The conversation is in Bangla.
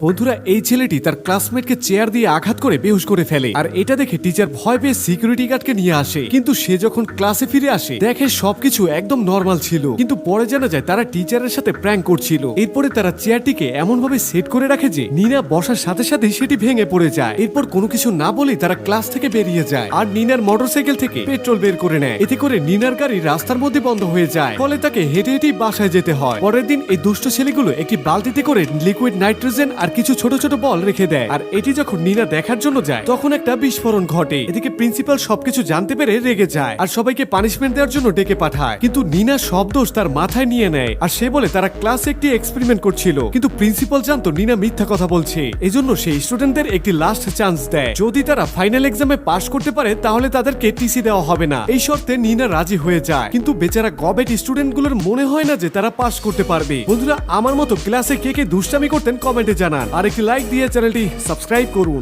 বন্ধুরা, এই ছেলেটি তার ক্লাসমেটকে চেয়ার দিয়ে আঘাত করে বেহুশ করে ফেলে। আর এটা দেখে টিচার ভয় পেয়ে সিকিউরিটি গার্ডকে নিয়ে আসে। কিন্তু সে যখন ক্লাসে ফিরে আসে দেখে সবকিছু একদম নর্মাল ছিল, কিন্তু পরে জানা যায় তারা টিচারের সাথে প্র্যাঙ্ক করছিল। এরপরে তারা চেয়ারটিকে এমন ভাবে সেট করে রাখে যে নিনা বসার সাথে সাথে সেটি ভেঙে পড়ে যায়। এরপর কোনো কিছু না বলেই তারা ক্লাস থেকে বেরিয়ে যায় আর নিনার মোটরসাইকেল থেকে পেট্রোল বের করে নেয়। এতে করে নিনার গাড়ি রাস্তার মধ্যে বন্ধ হয়ে যায়, ফলে তাকে হেঁটে হেঁটেই বাসায় যেতে হয়। পরের দিন এই দুষ্ট ছেলেগুলো একটি বালতিতে করে লিকুইড নাইট্রোজেন আর কিছু ছোট ছোট বল রেখে দেয়। আর এটি যখন নিনা দেখার জন্য যায় তখন একটা বিস্ফোরণ ঘটে। এদিকে প্রিন্সিপাল সবকিছু জানতে পেরে রেগে যায় আর সবাইকে পানিশমেন্ট দেওয়ার জন্য ডেকে পাঠায়। কিন্তু নিনা সব দোষ তার মাথায় নিয়ে নেয় আর সে বলে তারা ক্লাসে একটি এক্সপেরিমেন্ট করছিল। কিন্তু প্রিন্সিপাল জানতো নিনা মিথ্যা কথা বলছে, এজন্য সেই স্টুডেন্টদের একটি লাস্ট চান্স দেয়। যদি তারা ফাইনাল এক্সামে পাশ করতে পারে তাহলে তাদেরকে টিসি দেওয়া হবে না। এই শর্তে নিনা রাজি হয়ে যায়, কিন্তু বেচারা গবেট স্টুডেন্টগুলোর মনে হয় না যে তারা পাশ করতে পারবে। বন্ধুরা, আমার মতো ক্লাসে কে কে দুষ্টামি করতেন কমেন্টে জানান আর একটি লাইক দিয়ে চ্যানেলটি সাবস্ক্রাইব করুন।